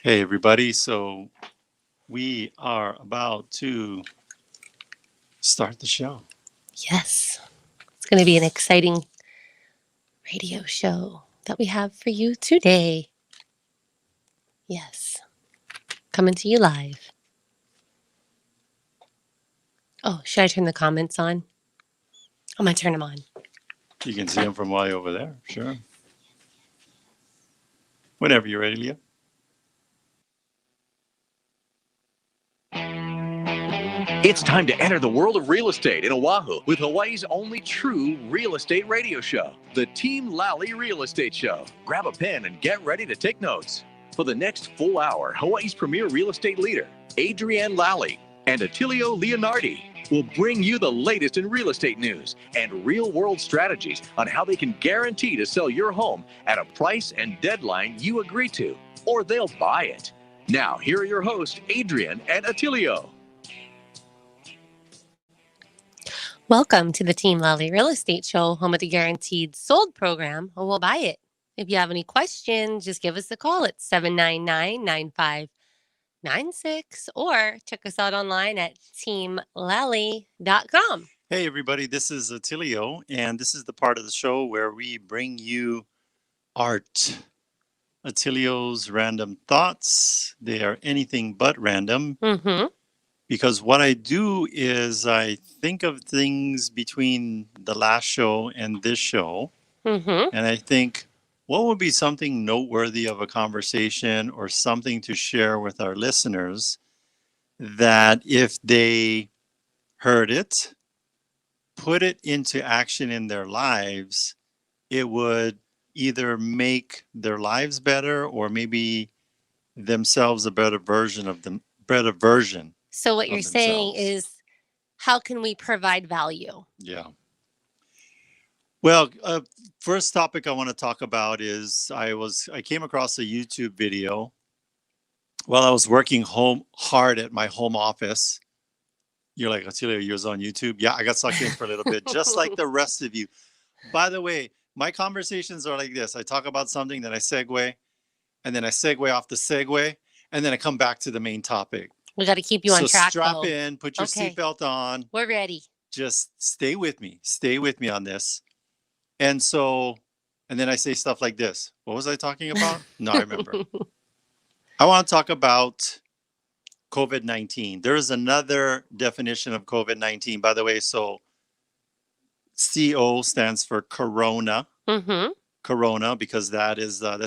Hey, everybody. So we are about to start the show. Yes, it's going to be an exciting radio show that we have for you today. Yes, coming to you live. Oh, should I turn the comments on? I'm going to turn them on. You can see them from way over there. Sure. Whenever you're ready, Leah. It's time to enter the world of real estate in Oahu with Hawaii's only true real estate radio show, the Team Lally Real Estate Show. Grab a pen and get ready to take notes. For the next full hour, Hawaii's premier real estate leader, Adrienne Lally, and Attilio Leonardi will bring you the latest in real estate news and real-world strategies on how they can guarantee to sell your home at a price and deadline you agree to, or they'll buy it. Now, here are your hosts, Adrienne and Attilio. Welcome to the Team Lally Real Estate Show, home of the Guaranteed Sold program, or we'll buy it. If you have any questions, just give us a call at 799-9596 or check us out online at teamlally.com. Hey, everybody. This is Attilio, and this is the part of the show where we bring you art. Attilio's random thoughts. They are anything but random. Mm-hmm. Because what I do is I think of things between the last show and this show. Mm-hmm. And I think, what would be something noteworthy of a conversation or something to share with our listeners that if they heard it, put it into action in their lives, it would either make their lives better or maybe themselves a better version of them, better version. So what you're saying themselves. is, how can we provide value? Yeah. Well, first topic I want to talk about is I came across a YouTube video while I was working hard at my home office. You're like, Attilio, you was on YouTube? Yeah, I got sucked in for a little bit, just like the rest of you. By the way, my conversations are like this. I talk about something, then I segue, and then I segue off the segue, and then I come back to the main topic. We got to keep you on track. So strap though. in, put your seatbelt on. We're ready. Just stay with me. Stay with me on this. And then I say stuff like this. What was I talking about? No, I remember. I want to talk about COVID-19. There is another definition of COVID-19, by the way. So CO stands for corona. Mm-hmm. Corona, because that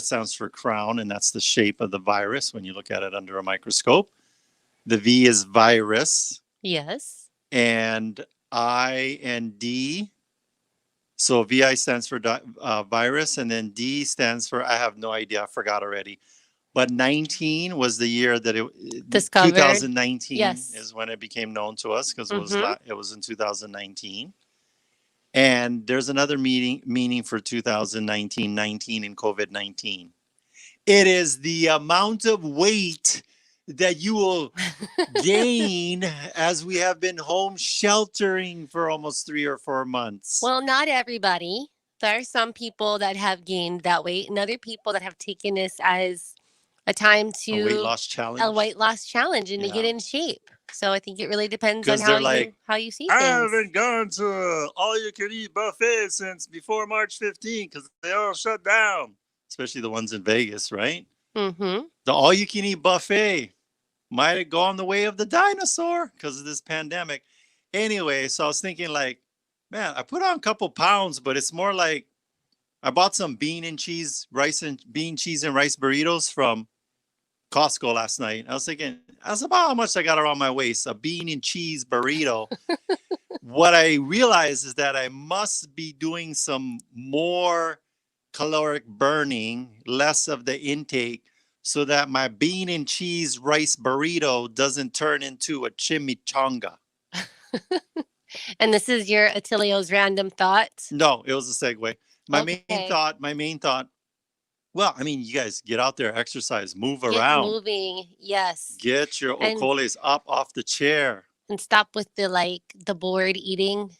stands for crown, and that's the shape of the virus when you look at it under a microscope. The V is virus. Yes. And I and D. So VI stands for virus, and then D stands for, I have no idea, I forgot already. But 19 was the year that it discovered. 2019 yes. is when it became known to us, because it was in 2019. And there's another meaning for 2019, 19 in COVID-19. It is the amount of weight that you will gain as we have been home sheltering for almost 3 or 4 months. Well, not everybody. There are some people that have gained that weight and other people that have taken this as a time to a weight loss challenge. And to get in shape. So I think it really depends on how you see I things. haven't gone to all-you-can-eat buffet since before March 15 because they all shut down, especially the ones in Vegas, right? Mm-hmm. The all-you-can-eat buffet might have gone the way of the dinosaur because of this pandemic. Anyway, so I was thinking like, man, I put on a couple pounds, but it's more like I bought some bean, cheese, and rice burritos from Costco last night. I was thinking, that's about how much I got around my waist, a bean and cheese burrito. What I realized is that I must be doing some more caloric burning, less of the intake, so that my bean and cheese rice burrito doesn't turn into a chimichanga. And this is your Attilio's random thought? No, it was a segue. My main thought, well, I mean, you guys get out there, exercise, move around. Get moving, yes. Get your okoles up off the chair. And stop with the bored eating,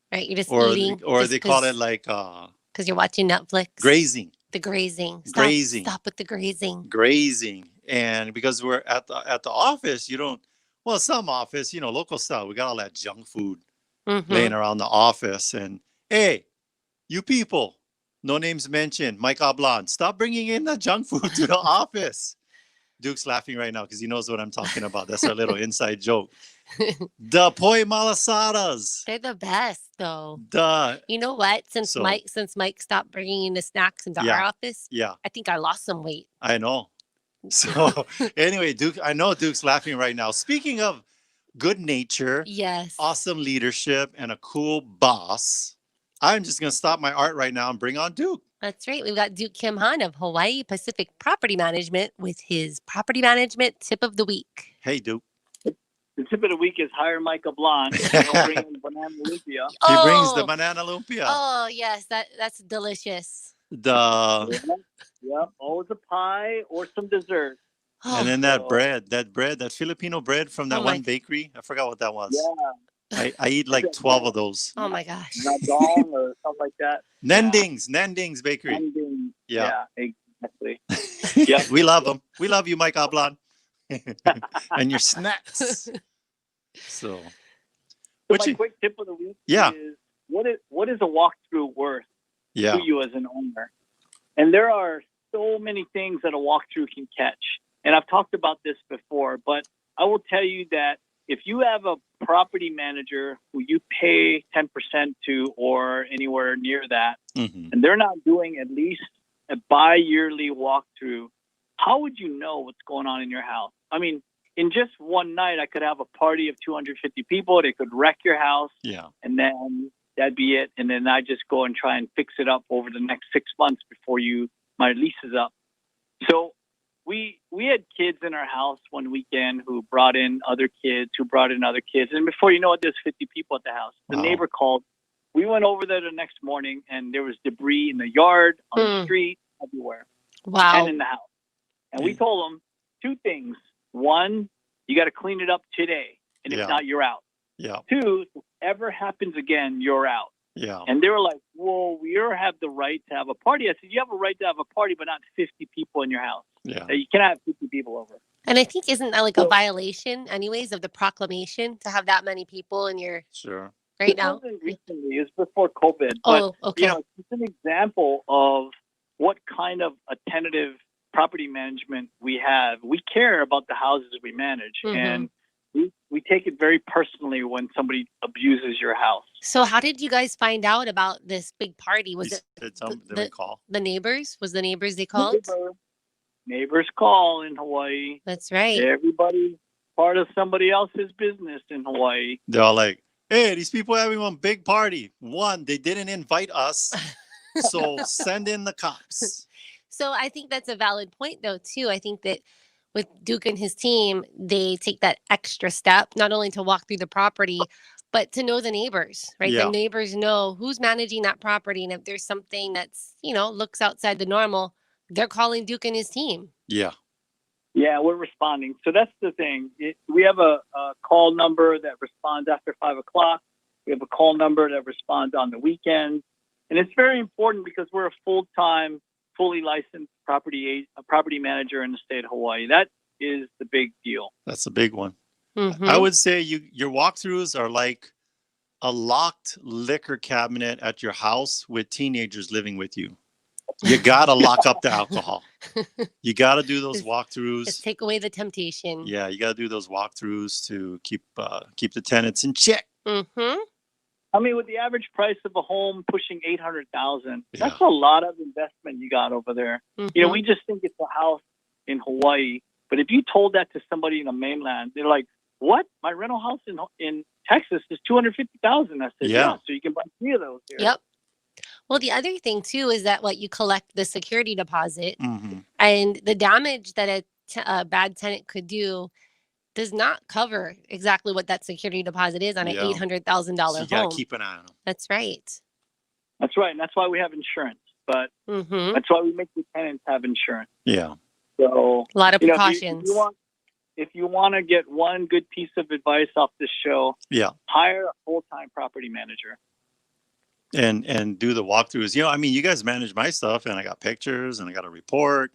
right? You're just eating. Or they call it like... because you're watching Netflix. Grazing. The grazing. Grazing. Stop with the grazing. Grazing. And because we're at the office, you don't. Well, some office, local style. We got all that junk food laying Mm-hmm. around the office, and hey, you people, no names mentioned, Mike Oblon, stop bringing in the junk food to the office. Duke's laughing right now because he knows what I'm talking about. That's our little inside joke. The poi malasadas. They're the best, though. The You know what? so Since Mike stopped bringing in the snacks into our yeah, office, yeah, I think I lost some weight. I know. So anyway, Duke, I know Duke's laughing right now. Speaking of good nature, Yes. awesome leadership, and a cool boss, I'm just gonna stop my art right now and bring on Duke. That's right. We've got Duke Kimhyun of Hawaii Pacific Property Management with his property management tip of the week. Hey, Duke. The tip of the week is hire Micah Blonde. He'll bring in Banana Lumpia. He brings the Oh, banana lumpia. oh yes, that's delicious. The Yep, always a pie or some dessert. and Oh, then that bread, that Filipino bread from that Oh my- one bakery. I forgot what that was. Yeah, I eat like 12 of those. oh my gosh. Nadong or something like that. Nendings Bakery. Ending. Yeah. Exactly. Yep. We love them. We love you, Mike Oblon. And your snacks. So, So what my you? quick tip of the week Yeah. is what is a walkthrough worth Yeah. to you as an owner? And there are so many things that a walkthrough can catch. And I've talked about this before, but I will tell you that if you have a property manager who you pay 10% to or anywhere near that, Mm-hmm. and they're not doing at least a bi-yearly walkthrough, how would you know what's going on in your house? I mean, in just one night, I could have a party of 250 people. They could wreck your house, Yeah. and then that'd be it. And then I just go and try and fix it up over the next 6 months before my lease is up. So we had kids in our house one weekend who brought in other kids, and before you know it, there's 50 people at the house. The Wow. neighbor called. We went over there the next morning, and there was debris in the yard, on the street, everywhere, Wow. and in the house. And we told them two things. One, you got to clean it up today, and if Yeah. not, you're out. Yeah. Two, if it ever happens again, you're out. Yeah. And they were like, well, we have the right to have a party. I said, you have a right to have a party, but not 50 people in your house. Yeah. You cannot have 50 people over. And I think isn't that like a violation, anyways, of the proclamation to have that many people in your Sure. right This now? wasn't recently. It was before COVID. But, Oh, okay. it's an example of what kind of a tentative property management we have. We care about the houses we manage, Mhm. and we take it very personally when somebody abuses your house. So how did you guys find out about this big party? Was You it said something, the- did we call? the neighbors? Was the neighbors they called? Neighbors call in Hawaii. That's right. Everybody part of somebody else's business in Hawaii. They're all like, hey, these people are having one big party. One, they didn't invite us. So send in the cops. So I think that's a valid point, though, too. I think that with Duke and his team, they take that extra step, not only to walk through the property, but to know the neighbors, right? Yeah. The neighbors know who's managing that property. And if there's something that's, looks outside the normal, they're calling Duke and his team. Yeah. Yeah, we're responding. So that's the thing. We have a call number that responds after 5 o'clock. We have a call number that responds on the weekends. And it's very important because we're a full-time, fully licensed property manager in the state of Hawaii. That is the big deal. That's a big one. Mhm. I would say your walkthroughs are like a locked liquor cabinet at your house with teenagers living with you. You got to lock up the alcohol. You got to do those Just walkthroughs. take away the temptation. Yeah, you got to do those walkthroughs to keep the tenants in check. Mm-hmm. I mean, with the average price of a home pushing $800,000, that's a lot of investment you got over there. Mm-hmm. We just think it's a house in Hawaii, but if you told that to somebody in the mainland, they're like, "What? My rental house in Texas is $250,000." I said, Yeah. "Yeah, so you can buy 3 of those here." Yep. Well, the other thing too is that you collect the security deposit, Mm-hmm. and the damage that a bad tenant could do does not cover exactly what that security deposit is on an Yeah. $800,000 So you home. got to keep an eye on them. That's right. That's right, and that's why we have insurance. But Mm-hmm. that's why we make the tenants have insurance. Yeah. So A lot of if precautions. if you want to get one good piece of advice off this show, Yeah. hire a full-time property manager. And do the walkthroughs. I mean, you guys manage my stuff, and I got pictures, and I got a report,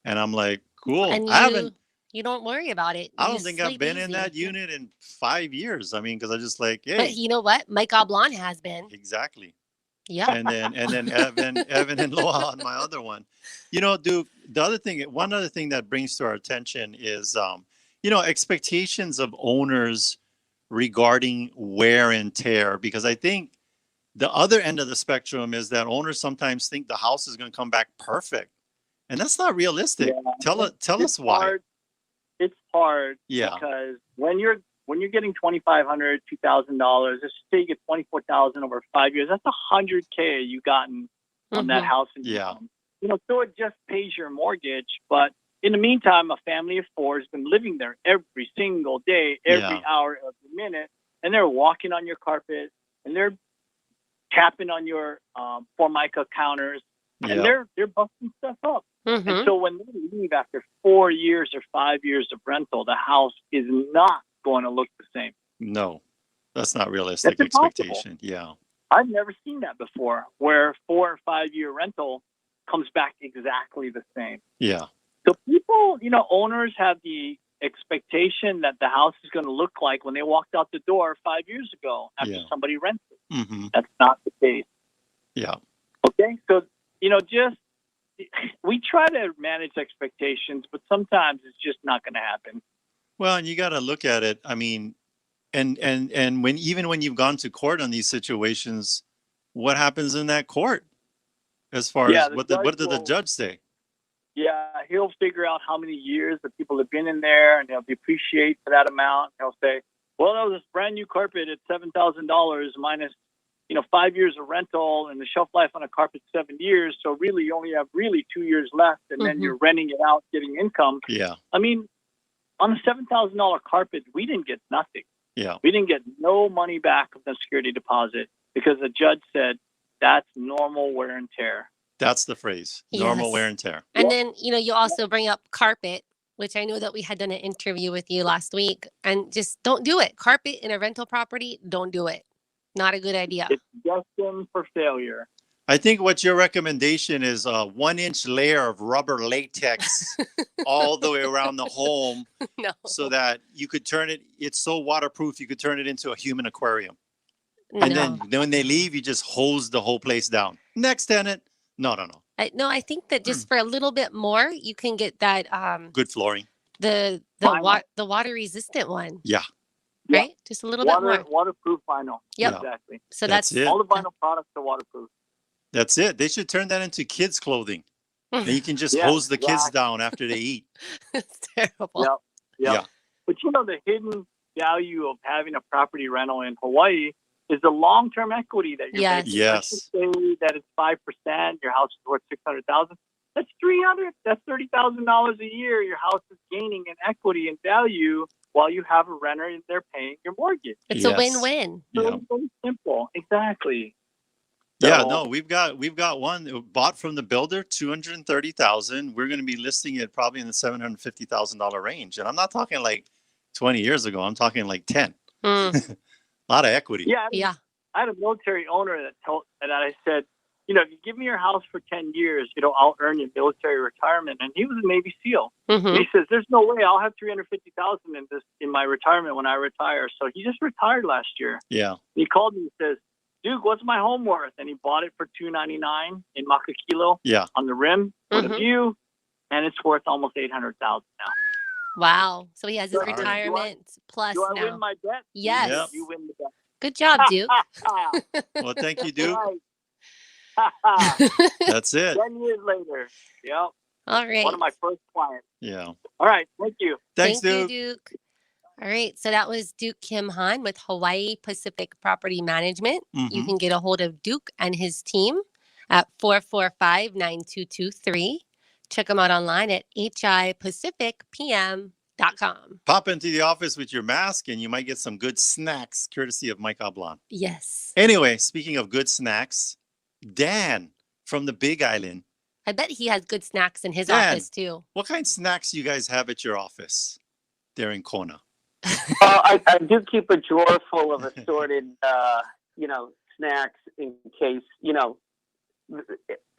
and I'm like, Cool. And I haven't. you don't worry about it. I You don't just think I've sleep been in easy. that unit in 5 years. I mean, because I just like, But hey, you know what? Mike Oblon has been. exactly. Yep. And then Evan and Loa on my other one. Duke, one other thing that brings to our attention is expectations of owners regarding wear and tear, because I think the other end of the spectrum is that owners sometimes think the house is going to come back perfect, and that's not realistic. Yeah. Tell It's us why. hard. It's hard Yeah. because when you're getting $2,500, $2,000, just say you get $24,000 over 5 years, that's $100K you gotten on that house. Yeah. So it just pays your mortgage. But in the meantime, a family of four has been living there every single day, every hour of the minute, and they're walking on your carpet and they're tapping on your Formica counters, and they're busting stuff up. And so when they leave after 4 years or 5 years of rental, the house is not going to look the same. No, that's not realistic That's expectation. Yeah. I've never seen that before, where 4 or 5 year rental comes back exactly the same. Yeah. So people, owners have the expectation that the house is going to look like when they walked out the door 5 years ago after somebody rented. That's not the case. Yeah. Okay. So, just we try to manage expectations, but sometimes it's just not going to happen. Well, and you got to look at it. I mean, and when you've gone to court on these situations, what happens in that court as far as what did the judge say? Yeah, he'll figure out how many years the people have been in there, and they'll depreciate for that amount. He'll say, well, that was this brand new carpet at $7,000 minus 5 years of rental, and the shelf life on a carpet 7 years. So really, you only have 2 years left, and then you're renting it out, getting income. Yeah. I mean, on a $7,000 carpet, we didn't get nothing. Yeah. We didn't get no money back of the security deposit because the judge said that's normal wear and tear. That's the phrase. Normal wear and tear. And then, you also bring up carpet, which I know that we had done an interview with you last week, and just don't do it. Carpet in a rental property, don't do it. Not a good idea. It's destined for failure. I think what your recommendation is a 1-inch layer of rubber latex all the way around the home so that you could turn it. It's so waterproof, you could turn it into a human aquarium. And then when they leave, you just hose the whole place down. Next tenant. No. I think that just for a little bit more, you can get that good flooring. The water resistant one. Yeah. Right? Just a little bit more. Waterproof vinyl. Yep. Exactly. So that's it. All the vinyl products are waterproof. That's it. They should turn that into kids' clothing. Then you can just hose the kids down after they eat. It's terrible. Yep. Yeah. But the hidden value of having a property rental in Hawaii is the long-term equity that you're making. Yes. Let's say that it's 5%. Your house is worth $600,000. That's $300. That's $30,000 a year. Your house is gaining in equity and value while you have a renter and they're paying your mortgage. It's a win-win. So it's very simple. Exactly. Yeah, no, we've got one bought from the builder, $230,000. We're going to be listing it probably in the $750,000 range, and I'm not talking like 20 years ago. I'm talking like 10. A lot of equity. Yeah. I had a military owner that I said, if you give me your house for 10 years, I'll earn you military retirement. And he was a Navy SEAL. And he says, there's no way I'll have $350,000 in my retirement when I retire. So he just retired last year. Yeah. He called me and says, Duke, what's my home worth? And he bought it for $299 in Makakilo on the rim with a view. And it's worth almost $800,000 now. Wow. So he has his retirement plus do I now. win my bet? Yes. Yep. You win the bet. Good job, Duke. Well, thank you, Duke. Right. That's it. 10 years later. Yep. All right. One of my first clients. Yeah. All right. Thank you. Thanks, Thank Duke. you, Duke. All right. So that was Duke Kimhyun with Hawaii Pacific Property Management. You can get a hold of Duke and his team at 445-9223. Check them out online at hipacificpm.com. Pop into the office with your mask and you might get some good snacks courtesy of Mike Oblon. Yes. Anyway, speaking of good snacks, Dan from the Big Island. I bet he has good snacks in his office too. What kind of snacks do you guys have at your office there in Kona? I do keep a drawer full of assorted, snacks in case,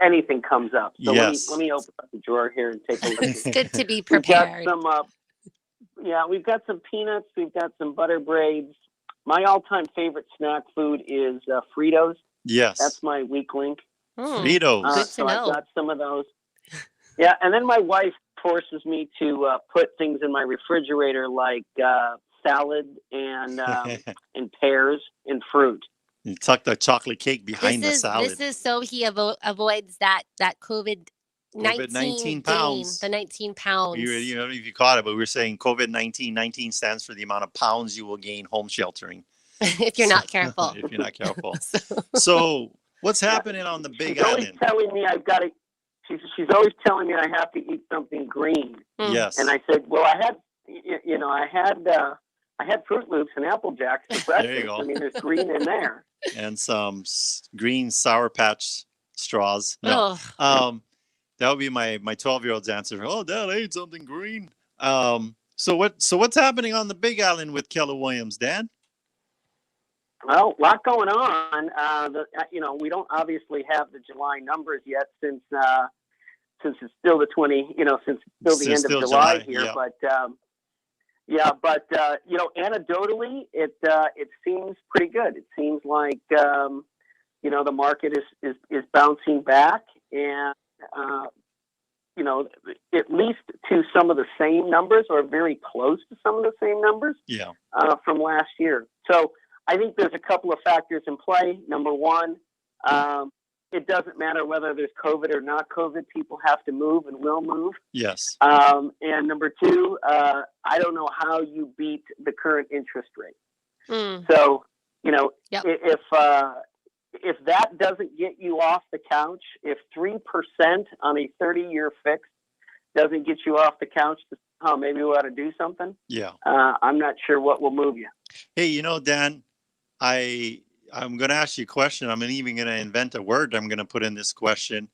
anything comes up. So Yes. let me open up the drawer here and take a look. It's good to be We've got prepared. some, we've got some peanuts. We've got some butter braids. My all-time favorite snack food is Fritos. Yes. That's my weak link. Fritos. Good to So know. I've got some of those. Yeah, and then my wife forces me to put things in my refrigerator like salad and pears and fruit. You tuck the chocolate cake behind the salad. This is so he avoids that COVID-19 COVID-19 gain, pounds. the 19 pounds. You know if you caught it, but we were saying COVID-19. 19 stands for the amount of pounds you will gain home sheltering. If you're not careful. If you're not careful. So what's happening on the Big She's always Island? telling me I've got to. She's always telling me I have to eat something green. Yes. And I said, well, I had Fruit Loops and Apple Jacks for breakfast. There you go. I mean, there's green in there. And some green Sour Patch straws. No. Oh. That would be my 12-year-old's answer. Oh, Dad, I ate something green. So what's happening on the Big Island with Keller Williams, Dad? Well, a lot going on. We don't obviously have the July numbers yet since it's still the since it's still the end of July here. Yeah. But anecdotally, it seems pretty good. It seems like the market is bouncing back, and at least to some of the same numbers or very close to some of the same numbers. Yeah. From last year. So I think there's a couple of factors in play. Number one, it doesn't matter whether there's COVID or not COVID. People have to move and will move. Yes. And number two, I don't know how you beat the current interest rate. So, Yep. if that doesn't get you off the couch, if 3% on a 30-year fix doesn't get you off the couch, maybe we ought to do something. Yeah. I'm not sure what will move you. Hey, Dan, I'm going to ask you a question. I'm even going to invent a word I'm going to put in this question.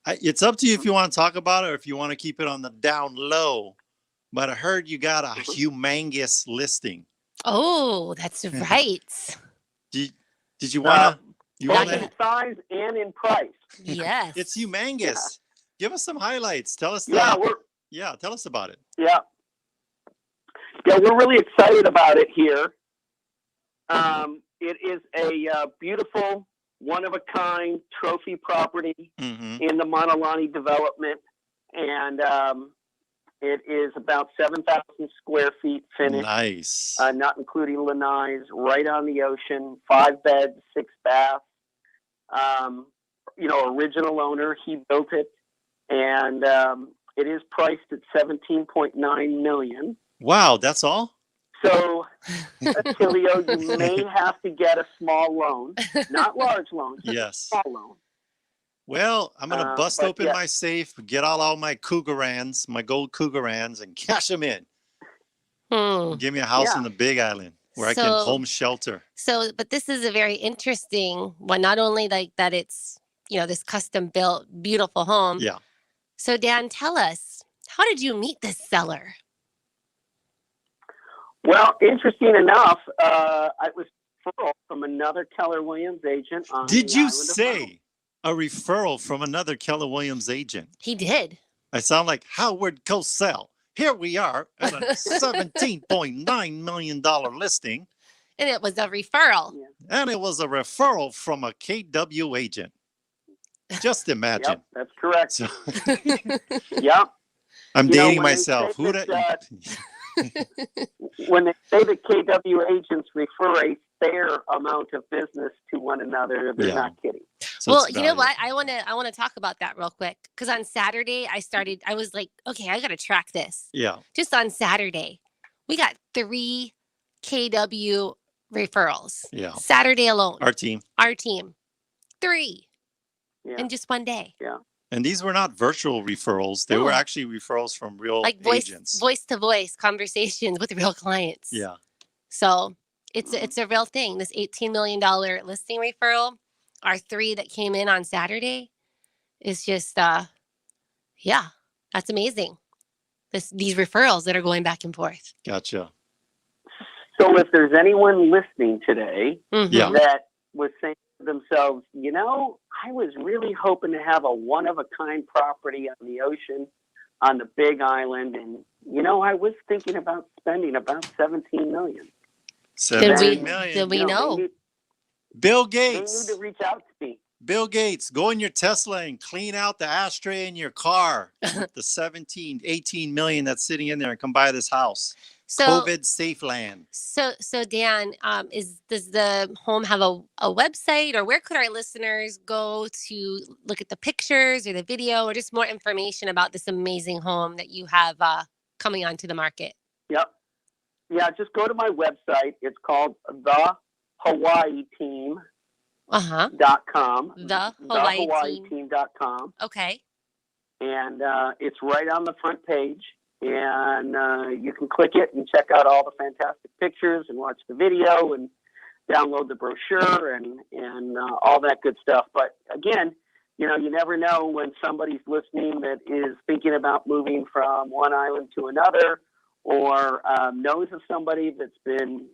It's up to you if you want to talk about it or if you want to keep it on the down low. But I heard you got a humongous listing. Oh, that's right. Did you want to? Both in size and in price. Yes. It's humongous. Yeah. Give us some highlights. Tell us. Tell us about it. Yeah, we're really excited about it here. It is a beautiful, one-of-a-kind trophy property in the Montalani development, and it is about 7,000 square feet finished. Nice. Not including lanais, right on the ocean, 5 beds, 6 baths. Original owner, he built it, and it is priced at $17.9 million. Wow, that's all? So, Tilio, you may have to get a small loan, not large loans, yes, small loan. Well, I'm going to bust open my safe, get all my Cougarans, my gold Cougarans, and cash them in. Give me a house in the Big Island where I can home shelter. So, but this is a very interesting one. Not only like that it's, this custom built, beautiful home. Yeah. So, Dan, tell us, how did you meet this seller? Well, interesting enough, I was referred from another Keller Williams agent. Did you say a referral from another Keller Williams agent? He did. I sound like Howard Cosell. Here we are at a $17.9 million listing. And it was a referral. Yeah. And it was a referral from a KW agent. Just imagine. Yep, that's correct. So, yep. I'm dating myself. Who when they say that KW agents refer a fair amount of business to one another, they're not kidding. So well, you know what? I want to talk about that real quick, because on Saturday I was like, okay, I got to track this. Yeah. Just on Saturday, we got 3 KW referrals. Yeah. Saturday alone. Our team. 3 in just one day. Yeah. And these were not virtual referrals. They were actually referrals from real agents. Voice to voice conversations with real clients. Yeah. So it's a real thing. This $18 million listing referral, our 3 that came in on Saturday, is just, that's amazing. These referrals that are going back and forth. Gotcha. So if there's anyone listening today Yeah. that was saying, themselves, I was really hoping to have a one-of-a-kind property on the ocean on the Big Island. And, I was thinking about spending about $17 million. $17 million. Did we know? Bill They need Gates. to reach out to me. Bill Gates, go in your Tesla and clean out the ashtray in your car with the 17, 18 million that's sitting in there and come buy this house. So, COVID safe land. So Dan, does the home have a website, or where could our listeners go to look at the pictures or the video or just more information about this amazing home that you have coming onto the market? Yep. Yeah, just go to my website. It's called thehawaiiteam.com. thehawaiiteam.com. Okay. And it's right on the front page. And you can click it and check out all the fantastic pictures and watch the video and download the brochure and all that good stuff. But again, you never know when somebody's listening that is thinking about moving from one island to another, or knows of somebody that's been,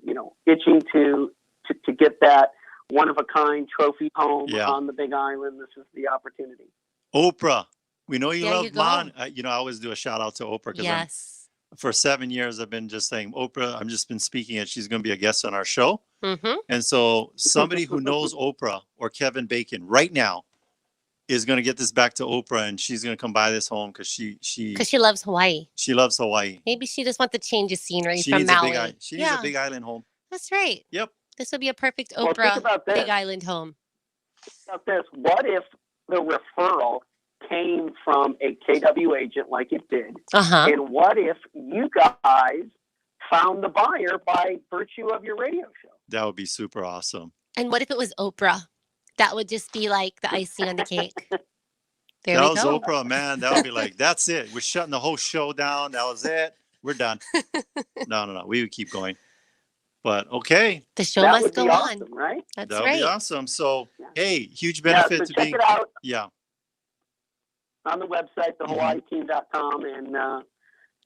itching to get that one-of-a-kind trophy home on the Big Island. This is the opportunity. Oprah. We know you love Mon. I always do a shout out to Oprah because yes. For 7 years, I've been just saying, Oprah, I've just been speaking and she's going to be a guest on our show. Mm-hmm. And so somebody who knows Oprah or Kevin Bacon right now is going to get this back to Oprah, and she's going to come buy this home because she loves Hawaii. She loves Hawaii. Maybe she just wants to change of scenery She from needs Maui. She needs a Big Island home. That's right. Yep. This would be a perfect Well, Oprah think about this. Big Island home. Think about this. What if the referral came from a KW agent like it did? Uh-huh. And what if you guys found the buyer by virtue of your radio show? That would be super awesome. And what if it was Oprah? That would just be like the icing on the cake. There that we was go. Oprah, man. That would be like, that's it. We're shutting the whole show down. That was it. We're done. No. We would keep going. But okay. The show that must would go be on. awesome, right? That's That would right. be awesome. So, hey, huge benefit so to check being. it out on the website, thehawaiiteam.com,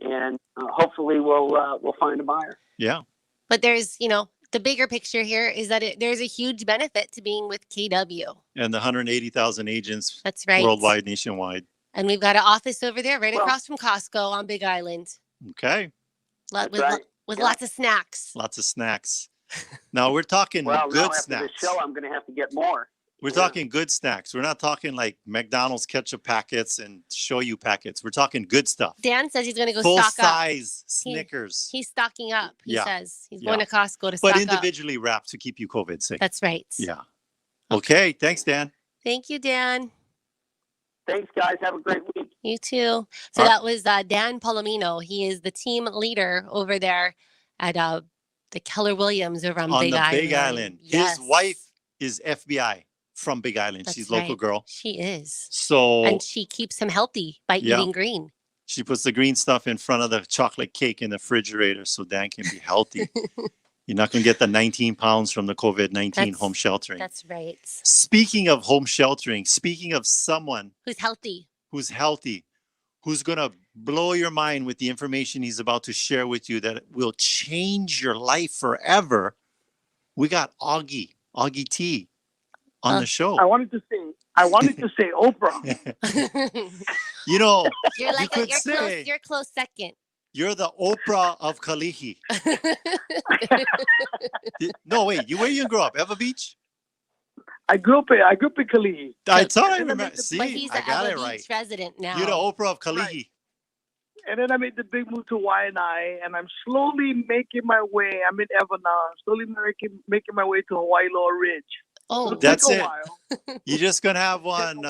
and hopefully we'll find a buyer. Yeah. But there's, the bigger picture here is that there's a huge benefit to being with KW. And the 180,000 agents. That's right. Worldwide, nationwide. And we've got an office over there right across from Costco on Big Island. Okay. With lots of snacks. Lots of snacks. Now we're talking good good after snacks. This show, I'm going to have to get more. We're talking good snacks. We're not talking like McDonald's ketchup packets and shoyu packets. We're talking good stuff. Dan says he's going to go full stock up. size Snickers. He's stocking up. He says he's going to Costco to stock but up. individually wrapped to keep you COVID safe. That's right. Yeah. Okay. Thanks, Dan. Thank you, Dan. Thanks, guys. Have a great week. You too. So that was Dan Palomino. He is the team leader over there at the Keller Williams over on Big Island. Big Island. Yes. His wife is FBI from Big Island. That's She's a local girl. She is. So and she keeps him healthy by eating green. She puts the green stuff in front of the chocolate cake in the refrigerator so Dan can be healthy. You're not going to get the 19 pounds from the COVID-19 home sheltering. That's right. Speaking of home sheltering, speaking of someone who's healthy, who's going to blow your mind with the information he's about to share with you that will change your life forever, we got Augie T on the show. I wanted to say Oprah. You're close second. You're the Oprah of Kalihi. No, wait. Where you grew up? Eva Beach? I grew up in Kalihi. I thought I remember. See, but he's I got Eva it right. Beach resident now. You're the Oprah of Kalihi. Right. And then I made the big move to Waianae, and I'm slowly making my way. I'm in Eva now. I'm slowly making my way to Hawaii Lower Ridge. Oh, that's it. You're just gonna have one.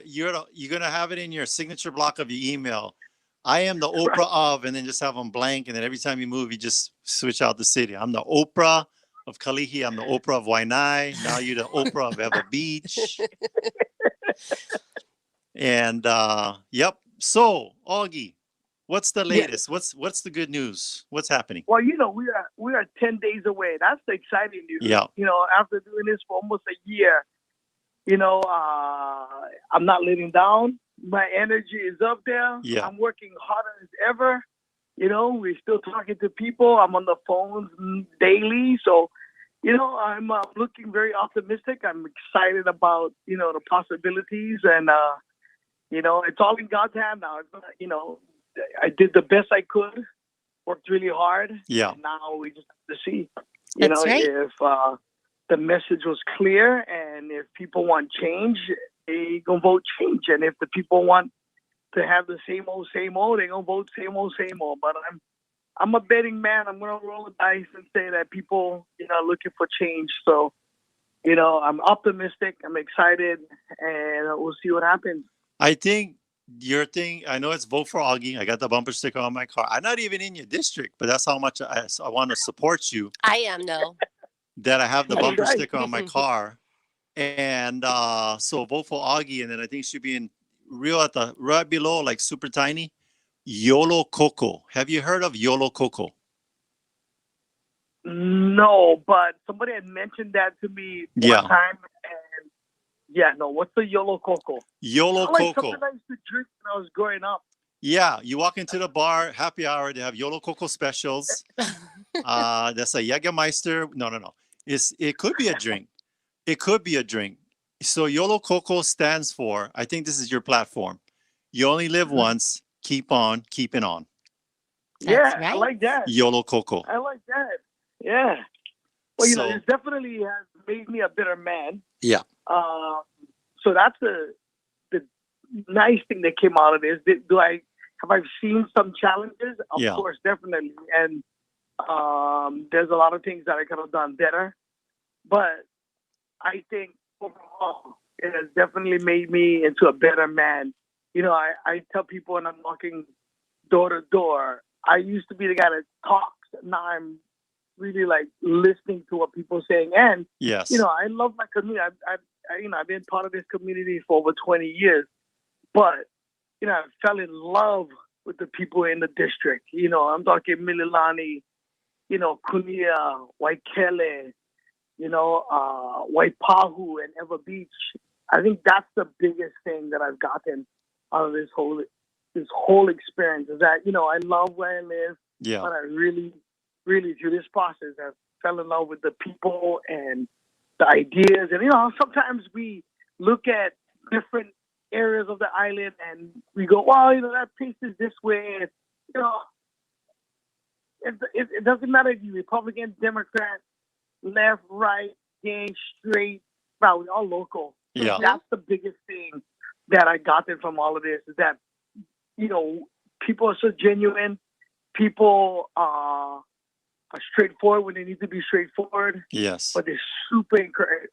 You're gonna have it in your signature block of your email. I am the Oprah of, and then just have them blank, and then every time you move, you just switch out the city. I'm the Oprah of Kalihi. I'm the Oprah of Waianae. Now you're the Oprah of Eva Beach. And yep. So Augie, what's the latest? Yes. What's the good news? What's happening? Well, we are 10 days away. That's the exciting news. Yeah. After doing this for almost a year, I'm not letting down. My energy is up there. Yeah. I'm working harder as ever. We're still talking to people. I'm on the phones daily. So, I'm looking very optimistic. I'm excited about, the possibilities, and, it's all in God's hand now. I did the best I could, worked really hard. Yeah. And now we just have to see, That's right. if the message was clear, and if people want change, they gonna vote change. And if the people want to have the same old, they gonna vote same old. But I'm a betting man. I'm gonna roll the dice and say that people, are looking for change. So, I'm optimistic. I'm excited, and we'll see what happens. I think your thing, I know it's vote for Augie. I got the bumper sticker on my car. I'm not even in your district, but that's how much I want to support you. I am, no. That I have the That's bumper right. sticker on my car. And so vote for Augie. And then I think it should be in right below, like super tiny, YOLO Coco. Have you heard of YOLO Coco? No, but somebody had mentioned that to me Yeah. one time, and what's the YOLO Coco? YOLO Sound like Coco. something I used to drink when I was growing up. Yeah, you walk into the bar, happy hour, they have YOLO Coco specials. That's a Jägermeister. No. It could be a drink. It could be a drink. So YOLO Coco stands for, I think this is your platform. You only live once, keep on keeping on. That's I right. like that. YOLO Coco. I like that. Yeah. Well, So- this definitely has made me a better man. Yeah. So that's the nice thing that came out of this. Have I seen some challenges? Of Yeah. course, definitely. And there's a lot of things that I could have done better. But I think overall, it has definitely made me into a better man. I tell people when I'm walking door to door, I used to be the guy that talks. Now I'm really like listening to what people are saying. And, Yes. I love my community. I've been part of this community for over 20 years. But, I fell in love with the people in the district. I'm talking Mililani, Kunia, Waikele, Waipahu, and Ever Beach. I think that's the biggest thing that I've gotten out of this whole experience is that, I love where I live, Yeah. but I really, really, through this process, I fell in love with the people and the ideas. And, sometimes we look at different areas of the island and we go, well, that place is this way. And, it doesn't matter if you're Republican, Democrat, left, right, gay, straight. Well, we're all local. So Yeah. that's the biggest thing that I got from all of this is that, people are so genuine. People are straightforward when they need to be straightforward. Yes. But they're super encouraging.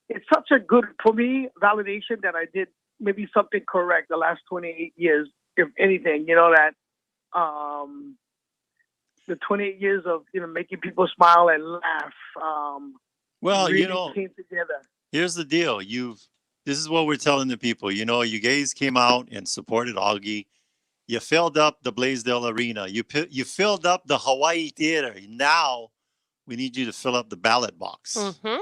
It's such a good, for me, validation that I did maybe something correct the last 28 years, if anything, that the 28 years of, making people smile and laugh Well, really came together. Here's the deal. This is what we're telling the people. You guys came out and supported Augie. You filled up the Blaisdell Arena. You filled up the Hawaii Theater. Now we need you to fill up the ballot box. Mm-hmm.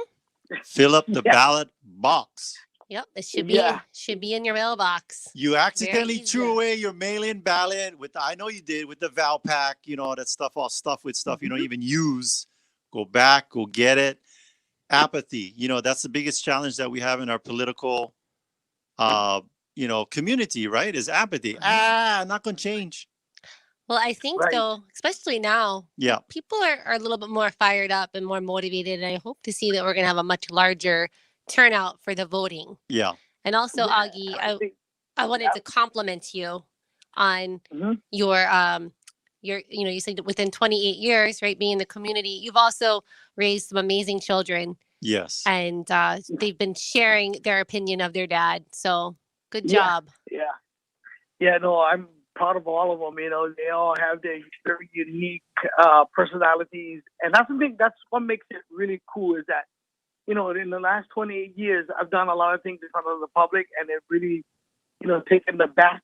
Fill up the ballot box. Yep, it should be in your mailbox. You accidentally easy. threw away your mail-in ballot I know you did with the Val Pack, that stuff, all stuff with stuff you don't even use. Go back, go get it. Apathy, that's the biggest challenge that we have in our political, community, right? Is apathy. Not going to change. Well, I think though, especially now, people are a little bit more fired up and more motivated. And I hope to see that we're going to have a much larger turnout for the voting. Yeah. And also, Augie, I wanted to compliment you on your, you said within 28 years, right, being in the community, you've also raised some amazing children. Yes. And they've been sharing their opinion of their dad. So good job. Yeah, no, I'm proud of all of them. They all have their very unique personalities. And that's what makes it really cool is that, in the last 28 years, I've done a lot of things in front of the public and they've really, taken the back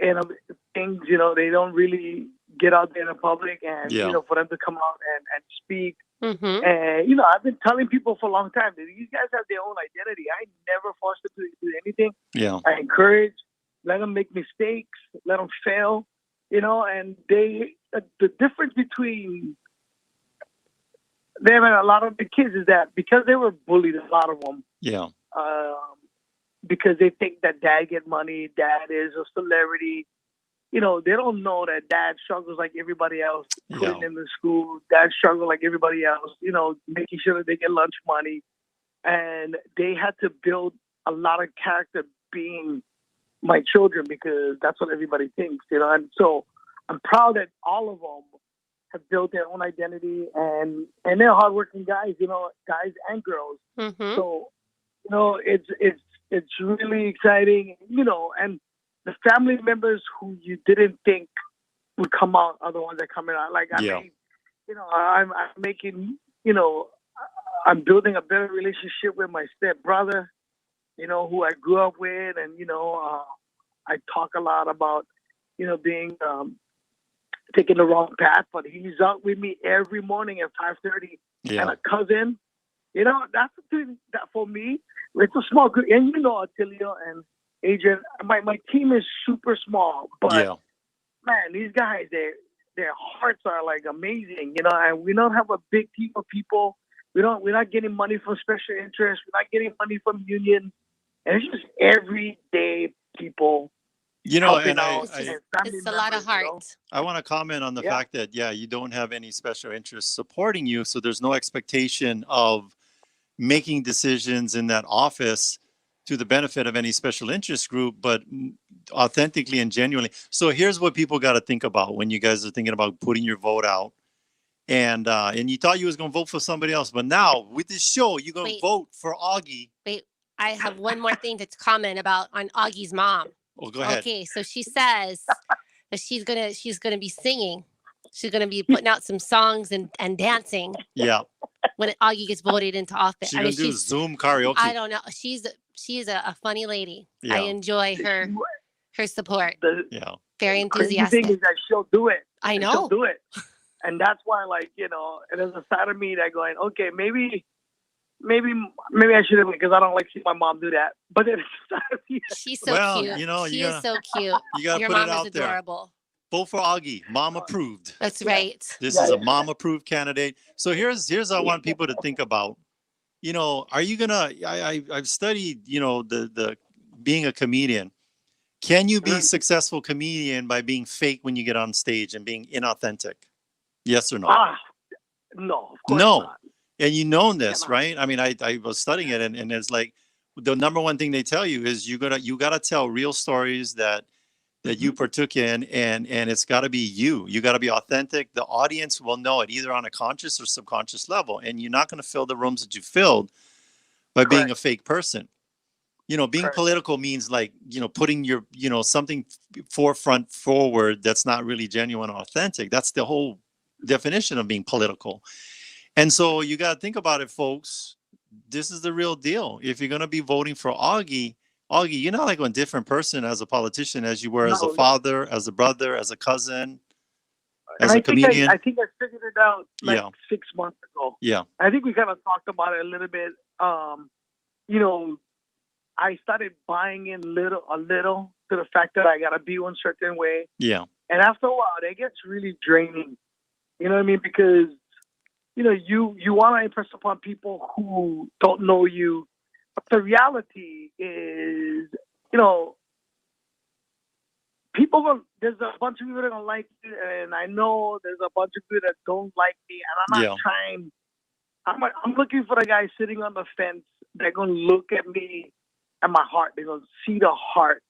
end of things. They don't really get out there in the public and, for them to come out and speak. Mm-hmm. And, I've been telling people for a long time that these guys have their own identity. I never forced them to do anything. Yeah. I encourage, let them make mistakes, let them fail, and the difference between There were a lot of the kids is that because they were bullied, a lot of them. Yeah. Because they think that dad get money, dad is a celebrity. You know, they don't know that dad struggles like everybody else, putting them in school. Dad struggles like everybody else, you know, making sure that they get lunch money. And they had to build a lot of character being my children because that's what everybody thinks, you know. And so I'm proud that all of them have built their own identity and they're hardworking guys, you know, guys and girls. Mm-hmm. So, you know, it's really exciting, you know, and the family members who you didn't think would come out are the ones that come out. Like, I mean, you know, I'm making, you know, I'm building a better relationship with my stepbrother, you know, who I grew up with. And, you know, I talk a lot about, you know, being, taking the wrong path, but he's out with me every morning at 5:30. And a cousin, you know, that's the thing that for me, it's a small group. And you know, Attilio and Adrian, my team is super small, but man, these guys, their hearts are like amazing, you know. And we don't have a big team of people. We're not getting money from special interest. We're not getting money from unions, and it's just everyday people. You know, and it's a lot of heart. You know? I want to comment on the fact that you don't have any special interests supporting you, so there's no expectation of making decisions in that office to the benefit of any special interest group, but authentically and genuinely. So here's what people got to think about when you guys are thinking about putting your vote out. And you thought you was going to vote for somebody else, but now with this show, you're going to vote for Augie. Wait, I have one more thing to comment about on Augie's mom. Oh, go ahead. Okay, so she says that she's gonna be singing. She's gonna be putting out some songs and dancing. Yeah. When Augie gets voted into office, She's gonna do Zoom karaoke. I don't know. She's a funny lady. Yeah. I enjoy her support. Very enthusiastic. The thing is that she'll do it. I know. She'll do it, and that's why, like, you know, there's a side of me that going, okay, maybe I shouldn't, because I don't like seeing my mom do that. But then she's so cute. You know, she is so cute. You gotta Your put mom it out is adorable. There. Vote for Augie, mom approved. That's right. This is a mom approved candidate. So here's I want people to think about. You know, are you gonna? I've studied, you know, the being a comedian. Can you be a successful comedian by being fake when you get on stage and being inauthentic? Yes or no? No, of course not. And you know this, right? I mean, I was studying it, and it's like the number one thing they tell you is you gotta tell real stories that you partook in, and it's got to be you. You got to be authentic. The audience will know it either on a conscious or subconscious level, and you're not going to fill the rooms that you filled by being a fake person. You know, being political means, like, you know, putting your, you know, something forward that's not really genuine or authentic. That's the whole definition of being political. And so you got to think about it, folks. This is the real deal. If you're going to be voting for Augie, you're not like a different person as a politician as you were as a father, as a brother, as a cousin, as a comedian. I think I figured it out 6 months ago. Yeah. I think we kind of talked about it a little bit. You know, I started buying in a little to the fact that I got to be one certain way. Yeah. And after a while, it gets really draining. You know what I mean? Because, you know, you want to impress upon people who don't know you. But the reality is, you know, there's a bunch of people that don't like you, and I know there's a bunch of people that don't like me, and I'm not trying. I'm looking for the guy sitting on the fence that's going to look at me and my heart. They're going to see the heart.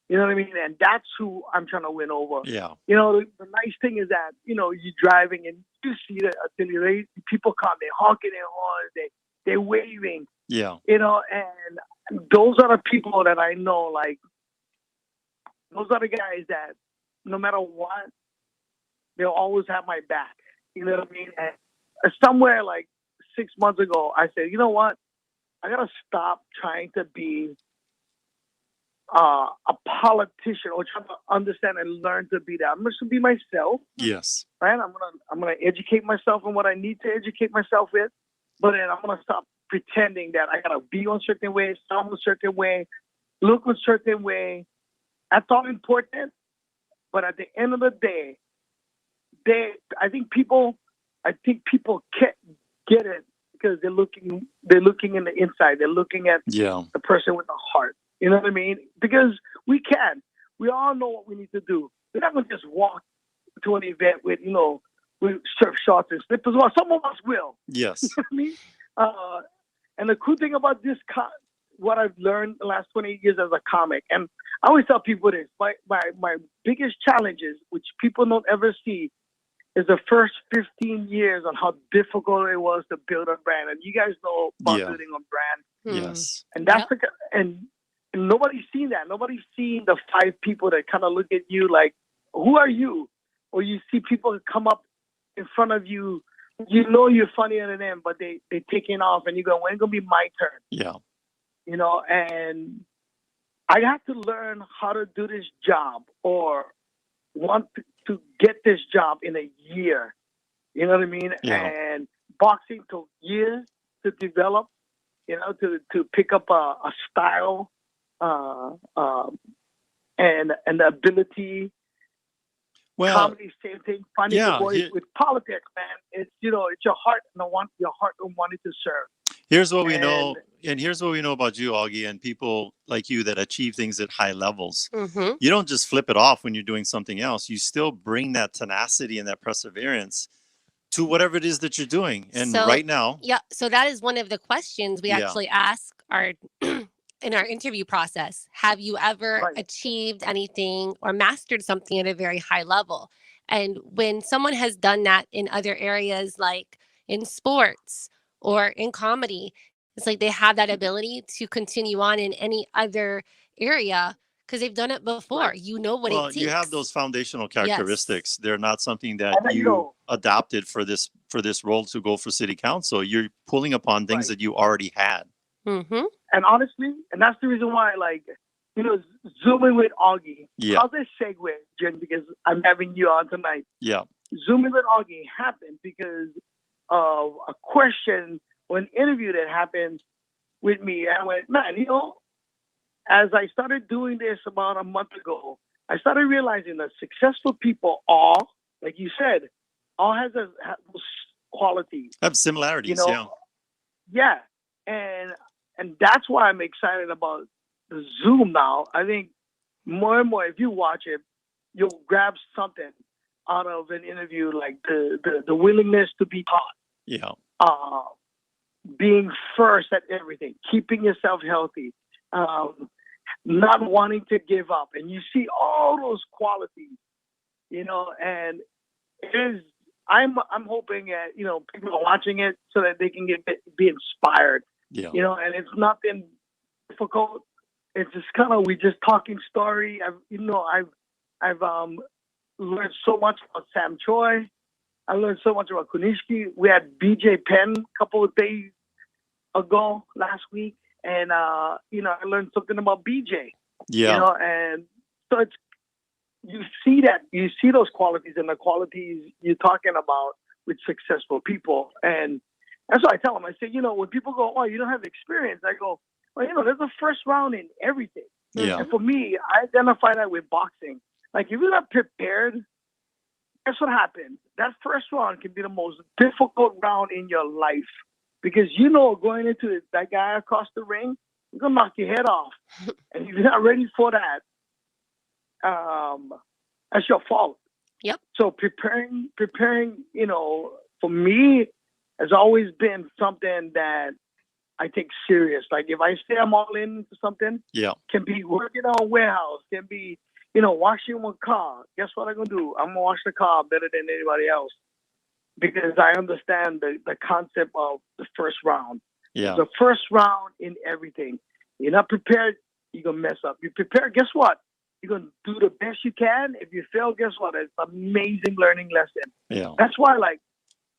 You know what I mean? And that's who I'm trying to win over. Yeah. You know, the nice thing is that, you know, you're driving and you see that people come, they're honking their horns, they're waving. Yeah. You know, and those are the people that I know, like, those are the guys that no matter what, they'll always have my back. You know what I mean? And somewhere like 6 months ago, I said, you know what? I got to stop trying to be a politician or trying to understand and learn to be that. I'm just going to be myself. Yes. Right? I'm gonna educate myself on what I need to educate myself with. But then I'm going to stop pretending that I got to be one certain way, sound a certain way, look a certain way. That's all important. But at the end of the day, I think people get it because they're looking in the inside. They're looking at the person with the heart. You know what I mean? Because we all know what we need to do. We're not going to just walk to an event with surf shorts and slippers. Well, some of us will. Yes. You know what I mean? And the cool thing about this, what I've learned the last 28 years as a comic, and I always tell people this, my biggest challenges, which people don't ever see, is the first 15 years on how difficult it was to build a brand. And you guys know about building a brand. Yes. And that's and nobody's seen that. Nobody's seen the 5 people that kind of look at you like, who are you? Or you see people come up in front of you, you know you're funnier than them, but they taking off and you go, when it's going to be my turn? Yeah. You know, and I have to learn how to do this job or want to get this job in a year. You know what I mean? Yeah. And boxing took years to develop, to pick up a style and the ability. Well, comedy, same thing. Finding the voice with politics, man. It's it's your heart and your heart and wanting to serve. Here's what we know, and here's what we know about you, Augie, and people like you that achieve things at high levels. Mm-hmm. You don't just flip it off when you're doing something else. You still bring that tenacity and that perseverance to whatever it is that you're doing. And right now, so that is one of the questions we actually ask our in our interview process. Have you ever achieved anything or mastered something at a very high level? And when someone has done that in other areas, like in sports or in comedy, it's like they have that ability to continue on in any other area because they've done it before. You know what it takes. You have those foundational characteristics. They're not something that you adopted for this role to go for city council. You're pulling upon things that you already had. Mm-hmm. And honestly, and that's the reason why, Zooming with Augie. Yeah. How's this segue, Jen? Because I'm having you on tonight. Yeah. Zooming with Augie happened because of a question or an interview that happened with me. And I went, man, as I started doing this about a month ago, I started realizing that successful people all, like you said, all have those qualities. Have similarities, Yeah. And that's why I'm excited about the Zoom now. I think more and more, if you watch it, you'll grab something out of an interview, like the willingness to be taught. Yeah. Being first at everything, keeping yourself healthy, not wanting to give up. And you see all those qualities, and it is, I'm hoping that, people are watching it so that they can be inspired. Yeah. And it's nothing difficult. It's just kind of, we just talking story. I've learned so much about Sam Choi. I learned so much about Kunishki. We had BJ Penn a couple of days ago last week, and I learned something about BJ. Yeah. And so it's, you see those qualities and the qualities you're talking about with successful people. And that's what I tell them. I say, when people go, oh, you don't have experience, I go, well, there's a first round in everything. Yeah. And for me, I identify that with boxing. Like, if you're not prepared, guess what happens? That first round can be the most difficult round in your life because going into it, that guy across the ring, he's gonna knock your head off, and if you're not ready for that, that's your fault. Yep. So preparing, for me, has always been something that I take serious. Like, if I say I'm all in for something, can be working on a warehouse, can be, washing one car. Guess what I'm going to do? I'm going to wash the car better than anybody else because I understand the concept of the first round. Yeah. The first round in everything. You're not prepared, you're going to mess up. You're prepared, guess what? You're going to do the best you can. If you fail, guess what? It's an amazing learning lesson. Yeah. That's why,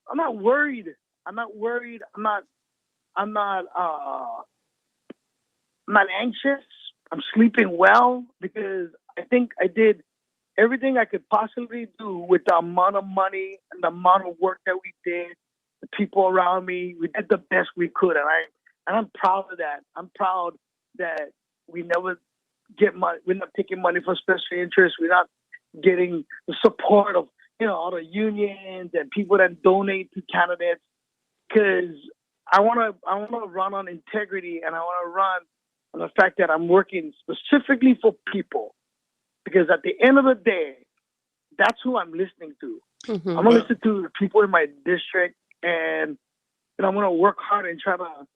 I'm not worried. I'm not anxious. I'm sleeping well because I think I did everything I could possibly do with the amount of money and the amount of work that we did, the people around me. We did the best we could, and I'm proud of that. I'm proud that we never get money. We're not taking money for special interests. We're not getting the support of all the unions and people that donate to candidates. because I want to run on integrity, and I want to run on the fact that I'm working specifically for people, because at the end of the day, that's who I'm listening to. Mm-hmm. I'm gonna listen to the people in my district, and I'm gonna work hard and try to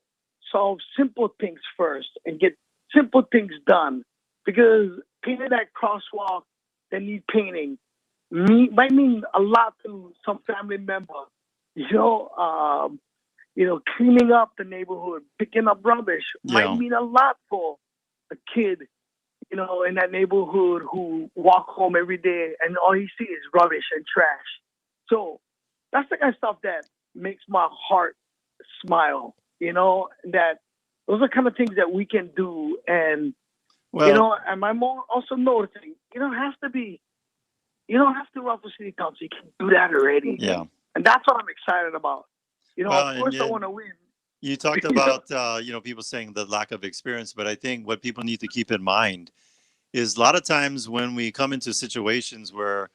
solve simple things first and get simple things done. Because painting that crosswalk that need painting might mean a lot to some family member. Cleaning up the neighborhood, picking up rubbish might mean a lot for a kid, in that neighborhood who walk home every day and all he sees is rubbish and trash. So that's the kind of stuff that makes my heart smile, that those are kind of things that we can do. And, and I'm also noticing, you don't have to run for city council. You can do that already. Yeah. And that's what I'm excited about. Of course I want to win. You talked about, people saying the lack of experience, but I think what people need to keep in mind is a lot of times when we come into situations where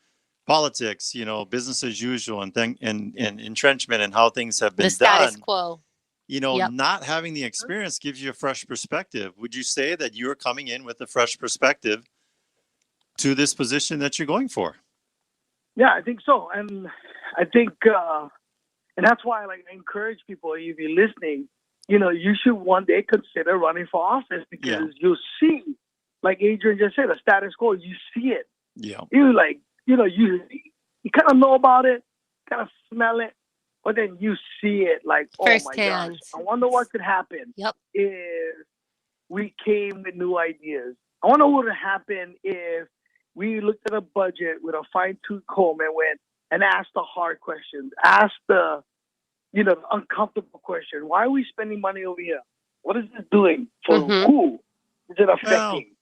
politics, business as usual and entrenchment and how things have been the status done, quo. Not having the experience gives you a fresh perspective. Would you say that you're coming in with a fresh perspective to this position that you're going for? Yeah, I think so. And I think, and that's why I encourage people, if you're listening, you should one day consider running for office, because you'll see, like Adrian just said, the status quo, you see it. Yeah. You you kind of know about it, kind of smell it, but then you see it oh my gosh, I wonder what could happen if we came with new ideas. I wonder what would happen if we looked at a budget with a fine-tooth comb and went and asked the hard questions, asked the uncomfortable question. Why are we spending money over here? What is this doing? For who is it affecting?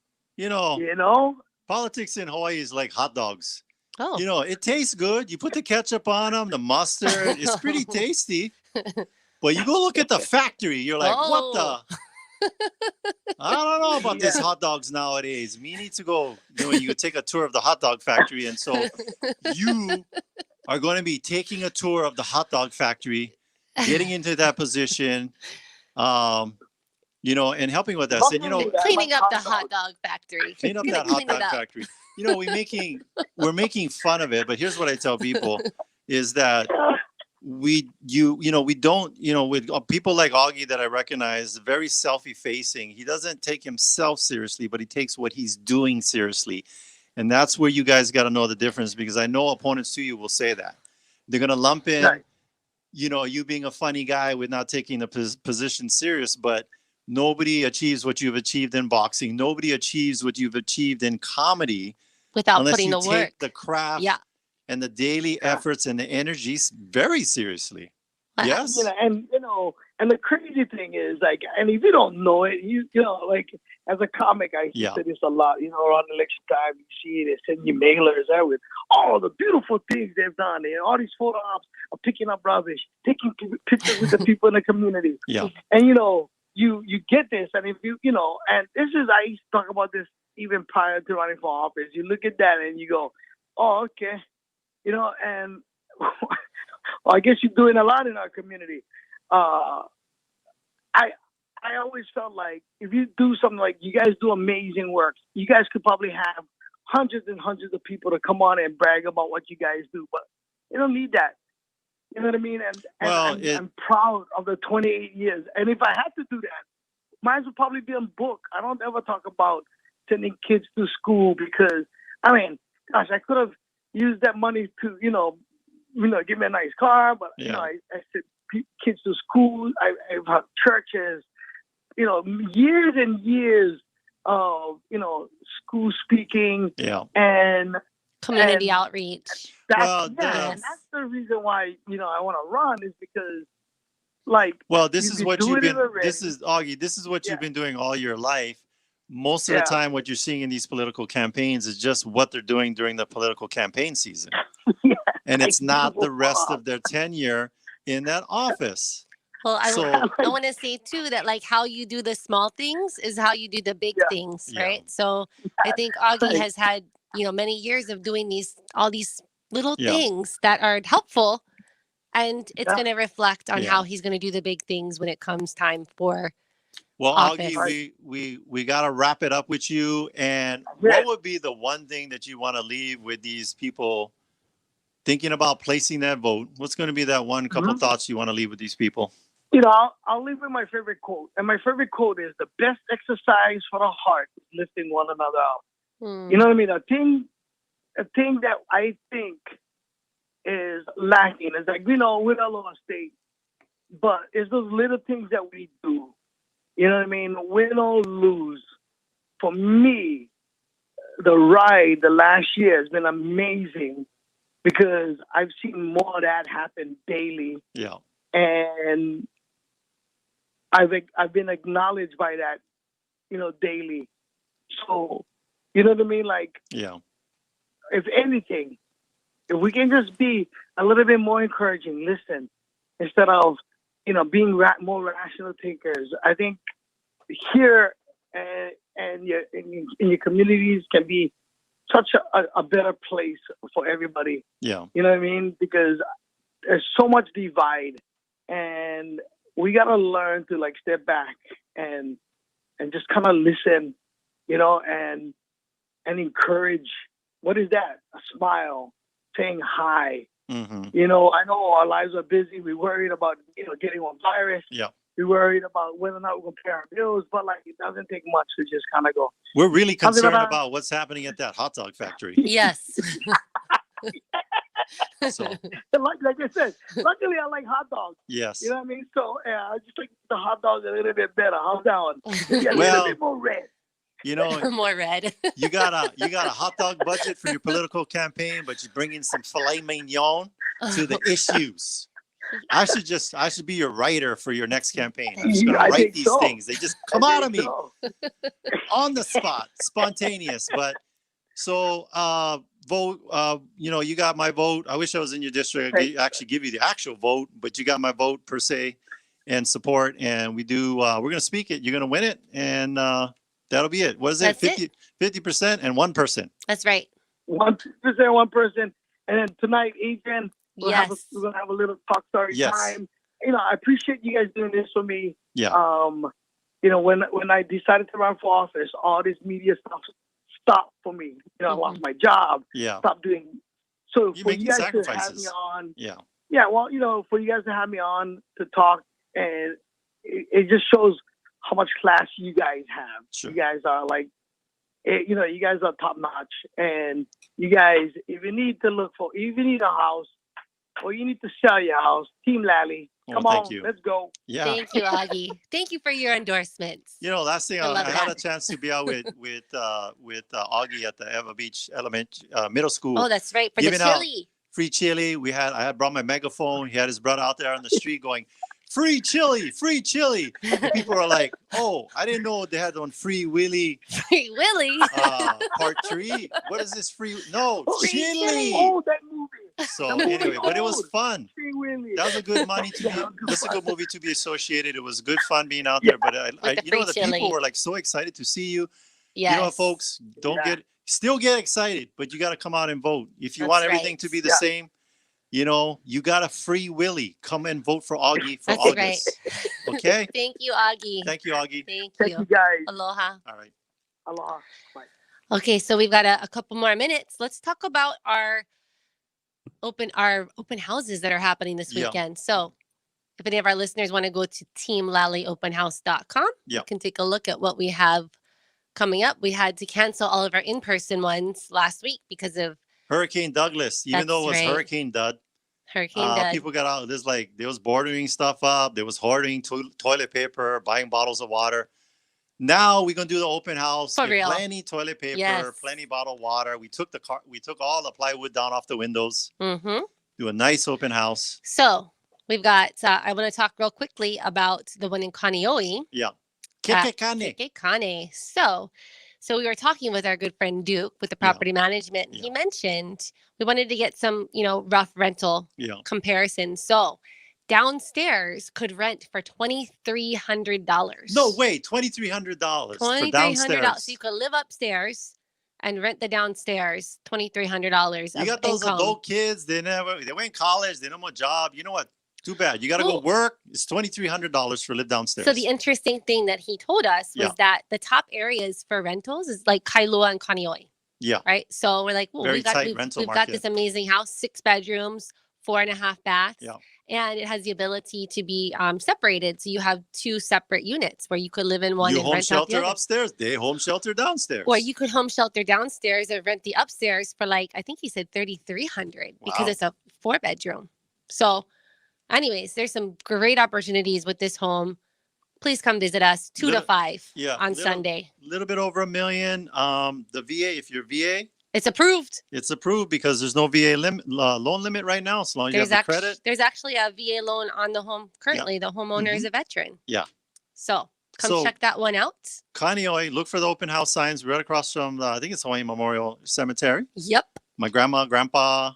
Politics in Hawaii is like hot dogs. Oh. It tastes good. You put the ketchup on them, the mustard. It's pretty tasty. But you go look at the factory. You're like, what the? I don't know about these hot dogs nowadays. We need to go, you take a tour of the hot dog factory. And so you are going to be taking a tour of the hot dog factory, getting into that position, and helping with us. And, cleaning up the hot dog factory. Clean up that hot dog factory. We're making fun of it, but here's what I tell people is that we don't, with people like Augie that I recognize, very self-effacing. He doesn't take himself seriously, but he takes what he's doing seriously. And that's where you guys got to know the difference, because I know opponents to you will say that. They're going to lump in, you being a funny guy with not taking the position serious, but nobody achieves what you've achieved in boxing. Nobody achieves what you've achieved in comedy without putting the work. Unless you take the craft and the daily efforts and the energies very seriously. Yes. And the crazy thing is, and if you don't know it, as a comic, I see this a lot, around election time, you see they send you mailers there with all the beautiful things they've done, and all these photo ops of picking up rubbish, taking pictures with the people in the community. Yeah. And, you get this, and if and this is, I used to talk about this even prior to running for office. You look at that and you go, oh, okay. And well, I guess you're doing a lot in our community. I always felt like if you do something like you guys do amazing work, you guys could probably have hundreds and hundreds of people to come on and brag about what you guys do, but you don't need that. You know what I mean? And I'm proud of the 28 years. And if I had to do that, mine would probably be a book. I don't ever talk about sending kids to school because, gosh, I could have used that money to, give me a nice car, but, I sent kids to school. I've had churches, years and years of, school speaking and community outreach. And that's the reason why, I want to run is because, this is what you've been, this is Augie, this is what you've been doing all your life. Most of the time, what you're seeing in these political campaigns is just what they're doing during the political campaign season. And it's not the rest of their tenure in that office. Well, I want to say too that how you do the small things is how you do the big things, right? So I think Augie has had many years of doing all these little things that are helpful, And it's going to reflect on how he's going to do the big things when it comes time for office. Augie, we got to wrap it up with you. And what would be the one thing that you want to leave with these people thinking about placing that vote? What's going to be that one couple thoughts you want to leave with these people? I'll leave with my favorite quote. And my favorite quote is, the best exercise for the heart is lifting one another up. You know what I mean? A thing that I think is lacking is like, we're a lower state, but it's those little things that we do. You know what I mean? Win or lose. For me, the ride the last year has been amazing because I've seen more of that happen daily. Yeah. And I've been acknowledged by that, daily. So, you know what I mean? Like, if anything, if we can just be a little bit more encouraging, listen, instead of, being more rational thinkers, I think here and in your communities can be such a better place for everybody. Yeah. You know what I mean? Because there's so much divide, and we got to learn to like step back and just kind of listen, and encourage. What is that? A smile, saying hi. I know our lives are busy. We're worried about, getting one virus. Yeah. We're worried about whether or not we're going to pay our bills, but like, it doesn't take much to just kind of go. We're really concerned about what's happening at that hot dog factory. Yes. So, like I said, luckily I like hot dogs. Yes. You know what I mean? So I just like the hot dogs a little bit better. How's that one? A little bit more red. More red. you got a hot dog budget for your political campaign, but you bring in some filet mignon to the issues. I should be your writer for your next campaign. I'm just gonna write these things. They just come out of me on the spot, spontaneous. But so vote. You got my vote. I wish I was in your district. I'd actually give you the actual vote, but you got my vote per se, and support. And we do. We're gonna speak it. You're gonna win it, and that'll be it. What is it? 50% and one person. That's right. 1%, one person. And then tonight, Adrian, we're going to have a little talk story time. I appreciate you guys doing this for me. Yeah. When I decided to run for office, all this media stuff stopped for me. I lost my job. Yeah. Stopped doing. So You're for you guys sacrifices. to have me on. Yeah. Yeah. Well, for you guys to have me on to talk, and it just shows how much class you guys have. Sure. You guys are like, you guys are top notch. And you guys, if you need a house or you need to sell your house, Team Lally, come on, let's go. Yeah. Thank you, Augie. Thank you for your endorsements. Last thing I had a chance to be out with Augie at the Eva Beach Middle School. Oh, that's right. For the chili. Free chili. I had brought my megaphone. He had his brother out there on the street going, free chili, free chili. And people are like, oh, I didn't know they had one free Willy. Free Willy. Part 3. What is this free? No, chili. Oh, that movie. So anyway, but it was fun. Free Willy. That was a good that's a good movie to be associated. It was good fun being out there. But the people were like so excited to see you. Yes. Folks, still get excited, but you got to come out and vote. If you want everything to be the same, you got a free Willy. Come and vote for Augie for August. Right. Okay? Thank you, Augie. Thank you, Augie. Thank you, guys. Aloha. All right. Aloha. Bye. Okay, so we've got a couple more minutes. Let's talk about our open houses that are happening this weekend. So if any of our listeners want to go to teamlallyopenhouse.com, you can take a look at what we have coming up. We had to cancel all of our in-person ones last week because of Hurricane Douglas, even though it was Hurricane Dud. People got out. There was bordering stuff up. There was hoarding toilet paper, buying bottles of water. Now we're gonna do the open house. For real. Plenty toilet paper, plenty bottled water. We took all the plywood down off the windows. Do a nice open house. So we've got. I want to talk real quickly about the one in Kaneohe. Yeah. Kekekane. So we were talking with our good friend Duke with the property management. Yeah. He mentioned we wanted to get some, rough rental comparison. So downstairs could rent for $2,300. No way, $2,300 for downstairs. So you could live upstairs and rent the downstairs, $2,300. You got those adult kids. They went in college. They don't have a job. You know what? Too bad. You got to go work. It's $2,300 for live downstairs. So the interesting thing that he told us was that the top areas for rentals is like Kailua and Kaneohe. Yeah. Right. So we're like, well, we've got this amazing house, 6 bedrooms, 4.5 baths. Yeah. And it has the ability to be separated. So you have 2 separate units where you could live in one and home rent shelter out the other. upstairs. They home shelter downstairs. Or you could home shelter downstairs and rent the upstairs for like, I think he said $3,300 because it's a 4-bedroom. So anyways, there's some great opportunities with this home. Please come visit us 2 to 5 on Sunday. A little bit over $1 million. The VA, if you're VA, it's approved. It's approved because there's no VA loan limit right now. As long as you have the credit. There's actually a VA loan on the home currently. The homeowner is a veteran. Yeah. So come check that one out. Kaneohe, look for the open house signs right across from I think it's Hawaii Memorial Cemetery. Yep. My grandma, grandpa,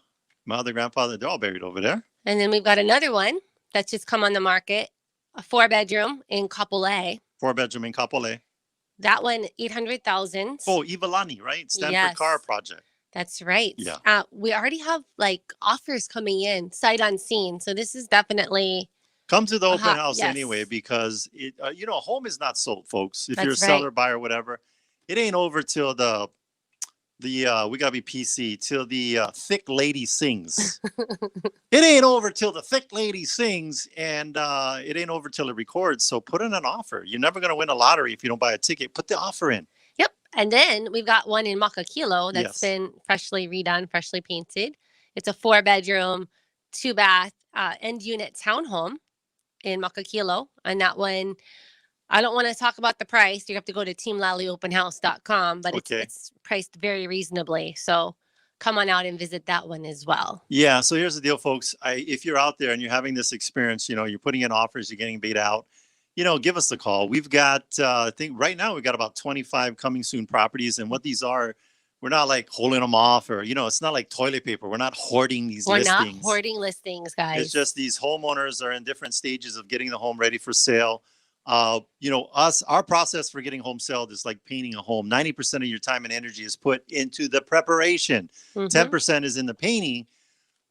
my other grandfather, they're all buried over there. And then we've got another one that's just come on the market, a 4-bedroom in Kapolei. 4-bedroom in Kapolei. That one, $800,000. Oh, Ivalani, right? Stanford Car Project. That's right. Yeah. We already have like offers coming in, sight unseen. So this is definitely come to the open house anyway, because it, home is not sold, folks. If you're a seller, buyer, whatever, it ain't over till we gotta be PC till the thick lady sings. It ain't over till the thick lady sings, and it ain't over till it records. So put in an offer. You're never gonna win a lottery if you don't buy a ticket. Put the offer in. Yep. And then we've got one in Makakilo that's been freshly redone, freshly painted. It's a 4-bedroom, 2-bath, end unit townhome in Makakilo, and that one. I don't want to talk about the price. You have to go to teamlallyopenhouse.com, but it's priced very reasonably. So come on out and visit that one as well. Yeah. So here's the deal, folks. If you're out there and you're having this experience, you're putting in offers, you're getting beat out, give us a call. We've got, I think right now we've got about 25 coming soon properties. And what these are, we're not like holding them off or, it's not like toilet paper. We're not hoarding these listings. We're not hoarding listings, guys. It's just these homeowners are in different stages of getting the home ready for sale. Our process for getting home sold is like painting a home. 90% of your time and energy is put into the preparation. 10% is in the painting.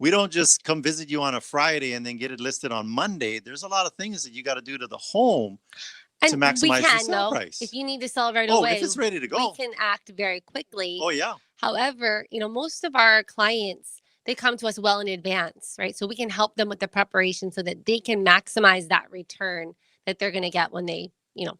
We don't just come visit you on a Friday and then get it listed on Monday. There's a lot of things that you got to do to the home to maximize the sale price. If you need to sell right away, if it's ready to go, we can act very quickly. Oh, yeah. However, most of our clients, they come to us well in advance, right? So we can help them with the preparation so that they can maximize that return that they're going to get when they,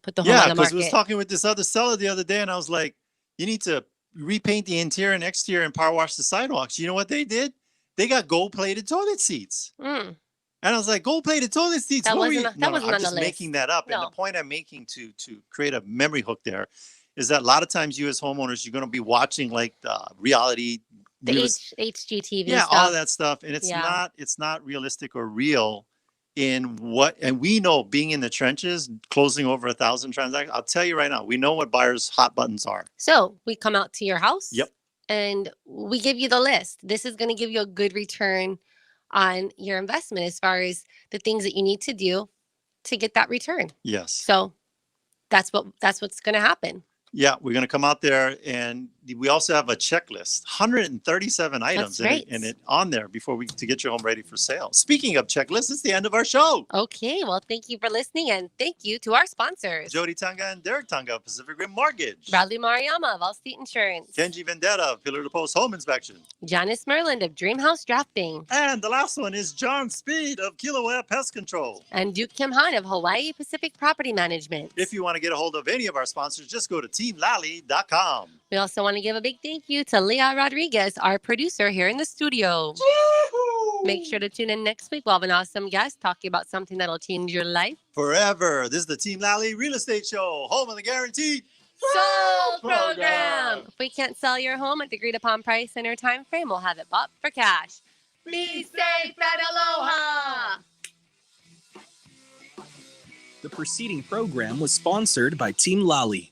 put the home on the market. Yeah, because I was talking with this other seller the other day, and I was like, you need to repaint the interior and exterior and power wash the sidewalks. You know what they did? They got gold-plated toilet seats. And I was like, gold-plated toilet seats? That wasn't I'm on the just list. making that up. No. And the point I'm making to create a memory hook there is that a lot of times you as homeowners, you're going to be watching like the reality. The HGTV stuff. all that stuff. And it's not realistic or real. And we know, being in the trenches, closing over 1,000 transactions, I'll tell you right now, we know what buyers' hot buttons are. So we come out to your house. Yep. And we give you the list. This is going to give you a good return on your investment as far as the things that you need to do to get that return. Yes. So that's what's going to happen. Yeah, we're going to come out there, and we also have a checklist, 137 items in it on there to get your home ready for sale. Speaking of checklists, it's the end of our show. Okay, well, thank you for listening, and thank you to our sponsors. Jody Tonga and Derek Tonga of Pacific Rim Mortgage. Bradley Mariama of Allstate Insurance. Kenji Vendetta of Pillar to Post Home Inspection. Janice Merland of Dreamhouse Drafting. And the last one is John Speed of Kilauea Pest Control. And Duke Kimhyun of Hawaii Pacific Property Management. If you want to get a hold of any of our sponsors, just go to teamlally.com. We also want to give a big thank you to Leah Rodriguez, our producer here in the studio. Woo-hoo! Make sure to tune in next week. We'll have an awesome guest talking about something that'll change your life forever. This is the Team Lally Real Estate Show, home of the guaranteed sold program. If we can't sell your home at the agreed upon price in our time frame, we'll have it bought for cash. Be safe and aloha. The preceding program was sponsored by Team Lally.